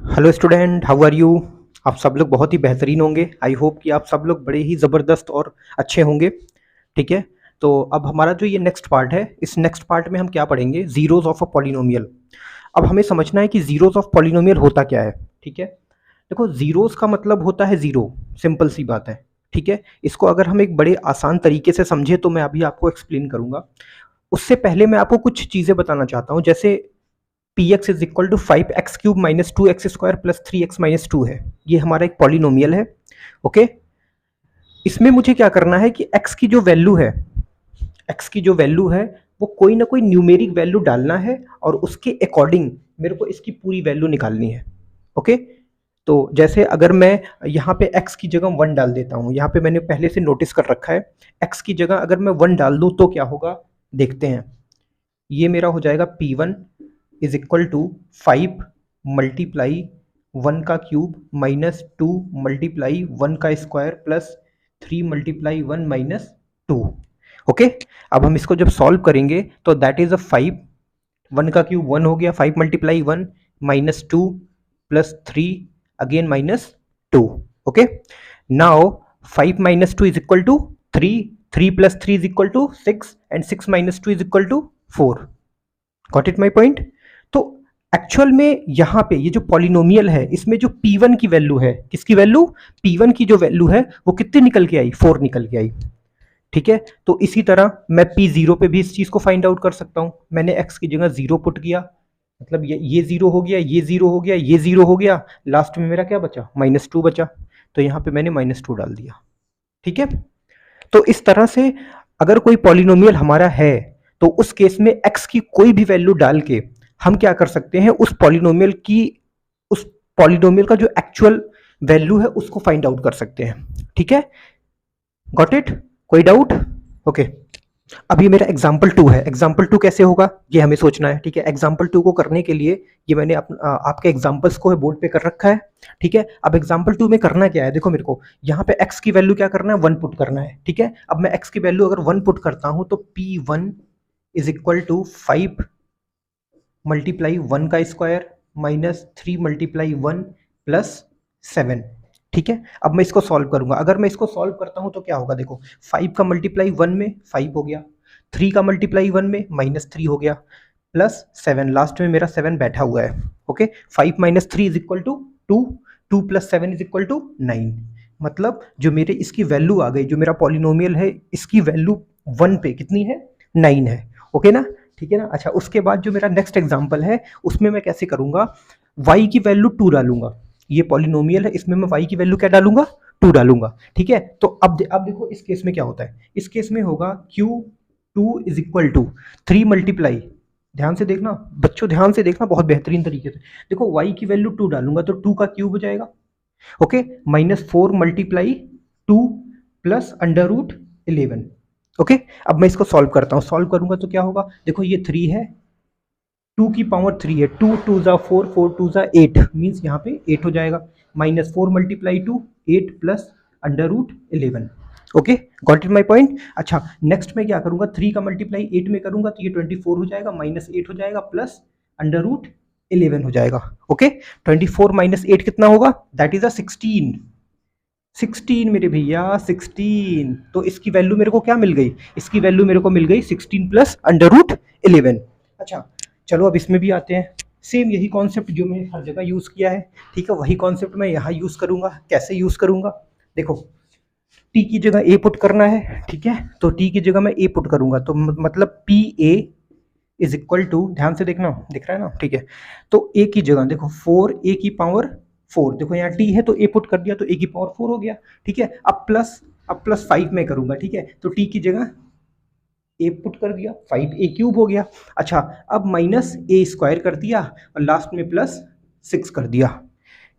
Hello student, how are you. आप सब लोग बहुत ही बेहतरीन होंगे। आई होप कि आप सब लोग बड़े ही ज़बरदस्त और अच्छे होंगे। ठीक है, तो अब हमारा जो ये नेक्स्ट पार्ट है, इस नेक्स्ट पार्ट में हम क्या पढ़ेंगे, ज़ीरोज़ ऑफ अ पॉलिनोमियल। अब हमें समझना है कि ज़ीरोज़ ऑफ पॉलिनोमियल होता क्या है। ठीक है, देखो ज़ीरोज़ का मतलब होता है ज़ीरो, सिंपल सी बात है। ठीक है, इसको अगर हम एक बड़े आसान तरीके से समझे तो मैं अभी आपको एक्सप्लेन करूँगा। उससे पहले मैं आपको कुछ चीज़ें बताना चाहता हूँ। जैसे P X is equal to 5x³ minus 2x² plus 3x minus 2 है। ये हमारा एक पॉलिनोमियल है। ओके, इसमें मुझे क्या करना है कि x की जो वैल्यू है, x की जो वैल्यू है वो कोई ना कोई न्यूमेरिक वैल्यू डालना है और उसके अकॉर्डिंग मेरे को इसकी पूरी वैल्यू निकालनी है। ओके, तो जैसे अगर मैं यहाँ पे x की जगह 1 डाल देता हूँ, यहाँ पे मैंने पहले से नोटिस कर रखा है। x की जगह अगर मैं 1 डाल दूँ तो क्या होगा, देखते हैं। ये मेरा हो जाएगा P1 is equal to 5 multiply 1 का क्यूब माइनस 2 मल्टीप्लाई 1 का square plus 3 multiply 1 minus 2। Okay, अब हम इसको जब सॉल्व करेंगे तो दैट इज अ 5, 1 का क्यूब 1 हो गया, 5 multiply 1 minus 2 plus 3 again minus 2। Okay, now 5 minus 2 is equal to 3, 3 plus 3 is equal to 6 and 6 minus 2 is equal to 4। Got it my point. तो एक्चुअल में यहाँ पे ये जो पॉलिनोमियल है इसमें जो P1 की वैल्यू है, किसकी वैल्यू, P1 की जो वैल्यू है वो कितनी निकल के आई, 4 निकल के आई। ठीक है, तो इसी तरह मैं P0 पे भी इस चीज को फाइंड आउट कर सकता हूँ। मैंने x की जगह 0 पुट किया, मतलब ये 0 हो गया, ये 0 हो गया, ये 0 हो गया, लास्ट में मेरा क्या बचा, -2 बचा। तो यहाँ पे मैंने -2 डाल दिया। ठीक है, तो इस तरह से अगर कोई पॉलिनोमियल हमारा है तो उस केस में x की कोई भी वैल्यू डाल के हम क्या कर सकते हैं, उस पॉलिनोमियल का जो एक्चुअल वैल्यू है उसको फाइंड आउट कर सकते हैं। ठीक है, गॉट इट, कोई डाउट। ओके, अब ये मेरा एग्जाम्पल 2 है। एग्जाम्पल 2 कैसे होगा ये हमें सोचना है। ठीक है, एग्जाम्पल 2 को करने के लिए ये मैंने आपके एग्जाम्पल्स को बोर्ड पे कर रखा है। ठीक है, अब एग्जाम्पल 2 में करना क्या है, देखो मेरे को यहाँ पे x की वैल्यू क्या करना है, 1 पुट करना है। ठीक है, अब मैं x की वैल्यू अगर 1 पुट करता हूं तो P1 is equal to 5 multiply 1 का स्क्वायर माइनस 3 मल्टीप्लाई 1 प्लस 7। ठीक है, अब मैं इसको सॉल्व करूंगा। अगर मैं इसको सॉल्व करता हूं तो क्या होगा, देखो 5 का मल्टीप्लाई 1 में 5 हो गया, 3 का मल्टीप्लाई 1 में -3 हो गया, प्लस 7, लास्ट में मेरा 7 बैठा हुआ है। Okay, 5 minus 3 is equal to 2, 2 plus 7 is equal to 9। मतलब जो मेरे इसकी वैल्यू आ गई, जो मेरा पॉलिनोमियल है इसकी वैल्यू 1 पे कितनी है, 9 है। ओके ना, ठीक है ना। अच्छा, उसके बाद जो मेरा नेक्स्ट एग्जांपल है उसमें मैं कैसे करूंगा, y की वैल्यू 2 डालूंगा। ये पॉलिनोमियल है, इसमें मैं y की वैल्यू क्या डालूंगा, 2 डालूंगा। ठीक है, तो अब देखो इस केस में क्या होता है। इस केस में होगा Q2 is equal to 3 multiply, ध्यान से देखना बच्चों, ध्यान से देखना बहुत बेहतरीन तरीके से। देखो y की वैल्यू 2 डालूंगा तो 2 का क्यूब हो जाएगा। Okay, -4 multiply 2 plus √11। ओके, अब मैं इसको सॉल्व करता हूँ। सॉल्व करूंगा तो क्या होगा, देखो ये 3 है, 2 की पावर 3 है, 2 2 जा 4, 4 2 जा 8, मीन्स यहाँ पे 8 हो जाएगा। -4 multiply 2 8 plus √11। Okay, got it my point. अच्छा, नेक्स्ट में क्या करूंगा, 3 का मल्टीप्लाई 8 में करूंगा तो ये 24 हो जाएगा, -8 हो जाएगा प्लस √11 हो जाएगा। ओके, 24 माइनस 8 कितना होगा, दैट इज अ 16। 16 मेरे भैया, 16। तो इसकी वैल्यू मेरे को क्या मिल गई, इसकी वैल्यू मेरे को मिल गई 16 प्लस √11। अच्छा, चलो अब इसमें भी आते हैं। सेम यही कॉन्सेप्ट जो मैंने हर जगह यूज किया है, ठीक है, वही कॉन्सेप्ट मैं यहाँ यूज करूंगा। कैसे यूज करूंगा, देखो t की जगह a पुट करना है। ठीक है, तो t की जगह मैं a पुट करूंगा तो मतलब PA इज इक्वल टू, ध्यान से देखना, दिख रहा है ना, ठीक है। तो a की जगह देखो 4a की पावर 4, देखो यहाँ t है तो a पुट कर दिया तो a की पावर 4 हो गया। ठीक है, अब प्लस 5 में करूंगा। ठीक है, तो t की जगह a पुट कर दिया, 5a³ हो गया। अच्छा, अब -a² कर दिया और लास्ट में +6 कर दिया।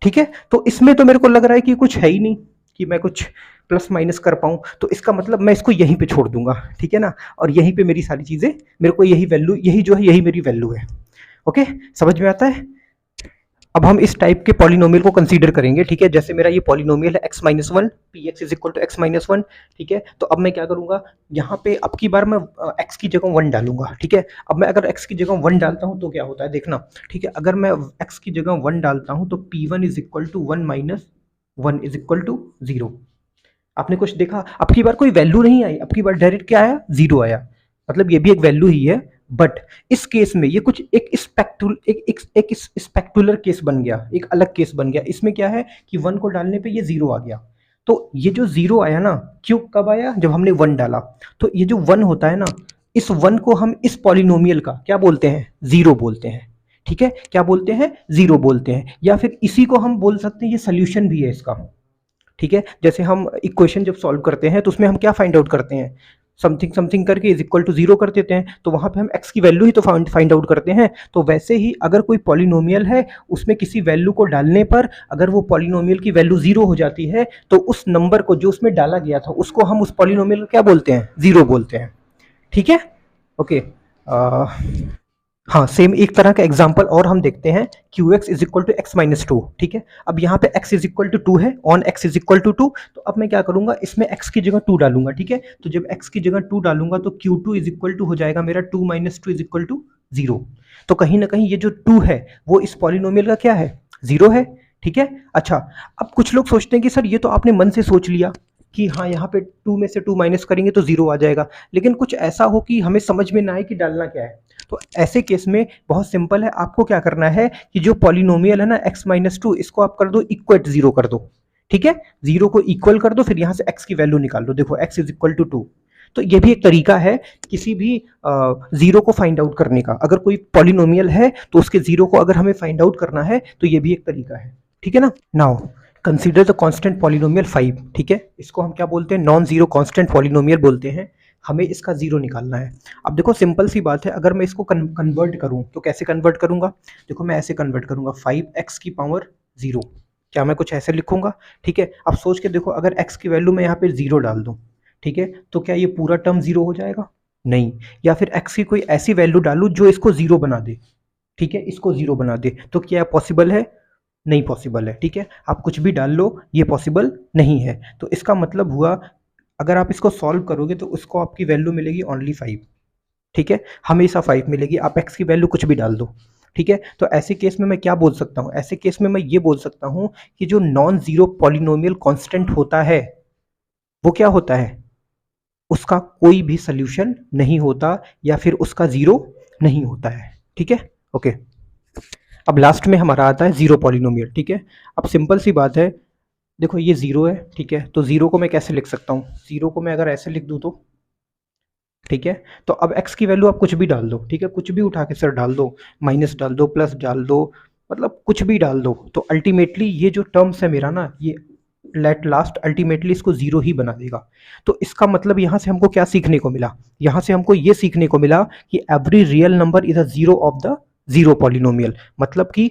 ठीक है, तो इसमें तो मेरे को लग रहा है कि कुछ है ही नहीं कि मैं कुछ प्लस माइनस कर पाऊं, तो इसका मतलब मैं इसको यहीं पे छोड़ दूंगा। ठीक है ना, और यहीं पे मेरी सारी चीजें, मेरे को यही वैल्यू, यही जो है यही मेरी वैल्यू है। ओके, समझ में आता है। अब हम इस टाइप के पॉलिनोमियल को कंसीडर करेंगे, ठीक है। जैसे मेरा ये पॉलिनोमियल है x minus one, P X is equal to X minus one, ठीक है। तो अब मैं क्या करूंगा, यहाँ पे अब की बार मैं x की जगह 1 डालूंगा, ठीक है। अब मैं अगर x की जगह 1 डालता हूँ तो क्या होता है देखना, ठीक है। अगर मैं x की जगह 1 डालता हूँ तो p1 is equal to 1 minus 1 is equal to 0। आपने कुछ देखा, अब की बार कोई वैल्यू नहीं आई, अब की बार डायरेक्ट क्या आया, 0 आया। मतलब ये भी एक वैल्यू ही है, बट इस केस में ये कुछ एक स्पेक्टुलर केस बन गया, एक अलग केस बन गया। इसमें क्या है कि 1 को डालने पे ये 0 आ गया। तो ये जो 0 आया ना, क्यों कब आया, जब हमने 1 डाला। तो ये जो 1 होता है ना, इस 1 को हम इस पॉलिनोमियल का क्या बोलते हैं, 0 बोलते हैं, ठीक है। क्या बोलते हैं, 0 बोलते हैं, या फिर इसी को हम बोल सकते हैं ये सोल्यूशन भी है इसका, ठीक है। जैसे हम इक्वेशन जब सॉल्व करते हैं तो उसमें हम क्या फाइंड आउट करते हैं, समथिंग समथिंग करके इज इक्वल टू 0 कर देते हैं, तो वहां पे हम x की वैल्यू ही तो फाइंड आउट करते हैं। तो वैसे ही अगर कोई पॉलिनोमियल है, उसमें किसी वैल्यू को डालने पर अगर वो पॉलिनोमियल की वैल्यू 0 हो जाती है, तो उस नंबर को जो उसमें डाला गया था उसको हम उस पॉलिनोमियल को क्या बोलते हैं, 0 बोलते हैं, ठीक है। ओके, हाँ, सेम एक तरह का एग्जांपल और हम देखते हैं, Q X is equal to X minus two, ठीक है। अब यहाँ पे x इज इक्वल टू 2 है, on x is equal to 2, तो अब मैं क्या करूंगा, इसमें x की जगह 2 डालूंगा, ठीक है। तो जब x की जगह 2 डालूंगा तो q2 इज इक्वल टू हो जाएगा मेरा 2 माइनस 2 इज इक्वल टू 0। तो कहीं ना कहीं ये जो 2 है वो इस पॉलिनोमियल का क्या है, 0 है, ठीक है। अच्छा, अब कुछ लोग सोचते हैं कि सर ये तो आपने मन से सोच लिया कि हाँ यहाँ पे 2 में से 2 माइनस करेंगे तो 0 आ जाएगा, लेकिन कुछ ऐसा हो कि हमें समझ में ना आए कि डालना क्या है। तो ऐसे केस में बहुत सिंपल है, आपको क्या करना है कि जो पॉलिनोमियल है ना x माइनस टू, इसको आप कर दो इक्वल 0 कर दो, ठीक है। 0 को इक्वल कर दो, फिर यहां से x की वैल्यू निकाल लो, देखो x इज इक्वल टू 2। तो ये भी एक तरीका है किसी भी जीरो को फाइंड आउट करने का। अगर कोई पॉलिनोमियल है तो उसके जीरो को अगर हमें फाइंड आउट करना है तो ये भी एक तरीका है, ठीक है ना। Now consider the constant polynomial 5, ठीक है। इसको हम क्या बोलते हैं, नॉन जीरो कांस्टेंट पॉलिनोमियल बोलते हैं। हमें इसका जीरो निकालना है। अब देखो सिंपल सी बात है, अगर मैं इसको कन्वर्ट करूं तो कैसे कन्वर्ट करूंगा, देखो मैं ऐसे कन्वर्ट करूंगा, 5x की पावर 0, क्या मैं कुछ ऐसे लिखूंगा, ठीक है। अब सोच के देखो, अगर x की वैल्यू मैं यहाँ पे 0 डाल दूं, ठीक है, तो क्या ये पूरा टर्म 0 हो जाएगा, नहीं। या फिर x की कोई ऐसी वैल्यू डालूं जो इसको 0 बना दे, ठीक है, इसको 0 बना दे, तो क्या पॉसिबल है, नहीं पॉसिबल है, ठीक है। आप कुछ भी डाल लो, ये पॉसिबल नहीं है। तो इसका मतलब हुआ, अगर आप इसको सॉल्व करोगे तो उसको आपकी वैल्यू मिलेगी ओनली 5, ठीक है, हमेशा 5 मिलेगी। आप x की वैल्यू कुछ भी डाल दो, ठीक है। तो ऐसे केस में मैं क्या बोल सकता हूँ, ऐसे केस में मैं ये बोल सकता हूँ कि जो नॉन जीरो पॉलिनोमियल कांस्टेंट होता है वो क्या होता है, उसका कोई भी सोल्यूशन नहीं होता, या फिर उसका जीरो नहीं होता है, ठीक है। ओके, अब लास्ट में हमारा आता है जीरो पॉलिनोमियल, ठीक है। अब सिंपल सी बात है, देखो ये 0 है, ठीक है। तो 0 को मैं कैसे लिख सकता हूँ, 0 को मैं अगर ऐसे लिख दूँ तो, ठीक है। तो अब x की वैल्यू आप कुछ भी डाल दो, ठीक है, कुछ भी उठा के सर डाल दो, माइनस डाल दो, प्लस डाल दो, मतलब कुछ भी डाल दो, तो अल्टीमेटली ये जो टर्म्स है मेरा ना, ये लेट लास्ट अल्टीमेटली इसको 0 ही बना देगा। तो इसका मतलब यहाँ से हमको क्या सीखने को मिला, यहाँ से हमको ये सीखने को मिला कि every real number is a zero of the zero polynomial. मतलब कि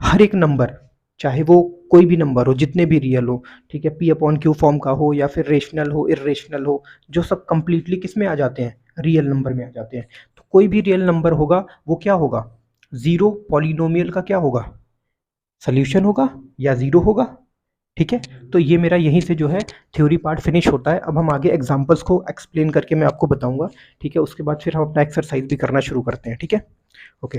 हर एक नंबर, चाहे वो कोई भी नंबर हो, जितने भी रियल हो, ठीक है, पी अपॉन क्यू फॉर्म का हो या फिर रेशनल हो, इरेशनल हो, जो सब कंप्लीटली किस में आ जाते हैं, रियल नंबर में आ जाते हैं। तो कोई भी रियल नंबर होगा वो क्या होगा, जीरो पॉलिनोमियल का क्या होगा, सोल्यूशन होगा या जीरो होगा, ठीक है। तो ये मेरा यहीं से जो है थ्योरी पार्ट फिनिश होता है। अब हम आगे एग्जांपल्स को एक्सप्लेन करके मैं आपको बताऊंगा, ठीक है। उसके बाद फिर हम अपना एक्सरसाइज भी करना शुरू करते हैं, ठीक है। ओके,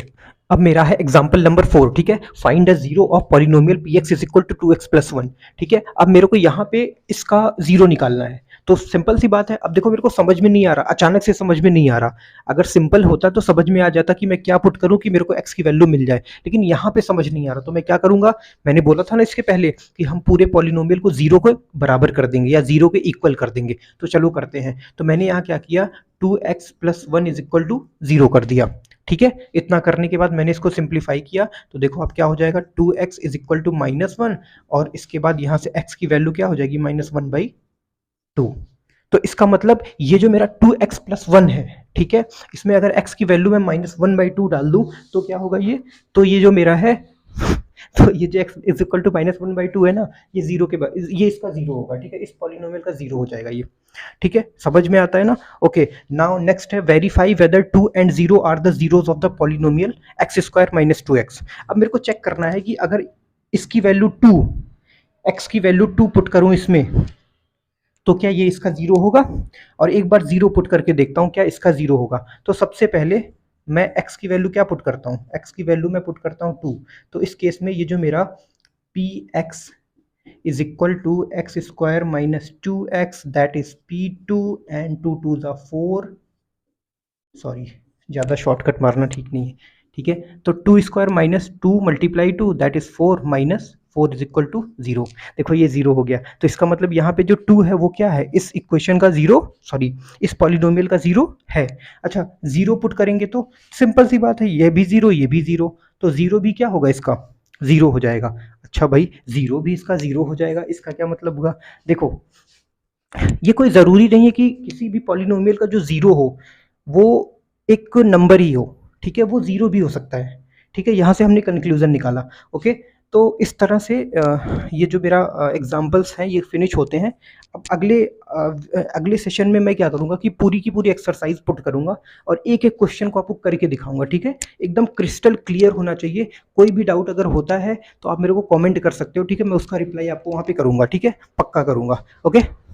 अब मेरा है एग्जांपल नंबर 4, ठीक है। Find the zero of polynomial P X is equal to 2x plus 1, ठीक है। अब मेरे को यहाँ पे इसका जीरो निकालना है। तो सिंपल सी बात है, अब देखो मेरे को समझ में नहीं आ रहा, अचानक से समझ में नहीं आ रहा। अगर सिंपल होता तो समझ में आ जाता कि मैं क्या पुट करूं कि मेरे को x की वैल्यू मिल जाए, लेकिन यहाँ पे समझ नहीं आ रहा। तो मैं क्या करूंगा, मैंने बोला था ना इसके पहले कि हम पूरे पॉलिनोमियल को जीरो को बराबर कर देंगे या जीरो के इक्वल कर देंगे। तो चलो करते हैं। तो मैंने यहाँ क्या किया, 2x plus 1 is equal to 0 कर दिया, ठीक है। इतना करने के बाद मैंने इसको सिंप्लीफाई किया, तो देखो अब क्या हो जाएगा, 2x इज इक्वल टू -1, और इसके बाद यहाँ से x की वैल्यू क्या हो जाएगी, -1/2। तो इसका मतलब ये जो मेरा 2x प्लस 1 है, ठीक है, इसमें अगर x की वैल्यू में -1/2 डाल दूं तो क्या होगा ये, तो ये जो मेरा है तो ये जो x इज इक्वल टू -1/2 है ना, ये जीरो के ये इसका जीरो होगा, ठीक है, इस पॉलिनोमियल का जीरो हो जाएगा ये, ठीक है, समझ में आता है ना। ओके, नाउ नेक्स्ट है verify whether 2 and 0 are the zeros of the polynomial x² - 2x। अब मेरे को चेक करना है कि अगर इसकी वैल्यू 2, x की वैल्यू 2 पुट करूं इसमें, तो क्या ये इसका जीरो होगा, और एक बार जीरो पुट करके देखता हूँ क्या इसका जीरो होगा। तो सबसे पहले मैं x की वैल्यू क्या पुट करता हूँ, x की वैल्यू मैं पुट करता हूँ 2। तो इस केस में ये जो मेरा px is equal to x² - 2x that is p2 and 2 2 ज़ा 4, सॉरी ज़्यादा शॉर्टकट मारना ठीक नहीं है, ठीक है। तो 2² - 2 × 2 that is 4 - 4 is equal to 0। देखो ये 0 हो गया, तो इसका मतलब यहाँ पे जो 2 है वो क्या है, इस इक्वेशन का 0, सॉरी इस पॉलिनोमियल का 0 है। अच्छा, 0 पुट करेंगे तो सिंपल सी बात है, ये भी 0 ये भी 0, तो 0 भी क्या होगा इसका 0 हो जाएगा। अच्छा भाई 0 भी इसका 0 हो जाएगा, इसका क्या मतलब हुआ, देखो ये कोई ज़रूरी नहीं है कि किसी भी पॉलिनोमियल का जो 0 हो वो एक नंबर ही हो, ठीक है, वो 0 भी हो सकता है, ठीक है, यहाँ से हमने कंक्लूजन निकाला। ओके, तो इस तरह से ये जो मेरा एग्जांपल्स हैं ये फिनिश होते हैं। अब अगले सेशन में मैं क्या करूँगा कि पूरी की पूरी एक्सरसाइज पुट करूँगा और एक एक क्वेश्चन को आपको करके दिखाऊंगा, ठीक है, एकदम क्रिस्टल क्लियर होना चाहिए। कोई भी डाउट अगर होता है तो आप मेरे को कमेंट कर सकते हो, ठीक है, मैं उसका रिप्लाई आपको वहाँ पे करूँगा, ठीक है, पक्का करूँगा। ओके।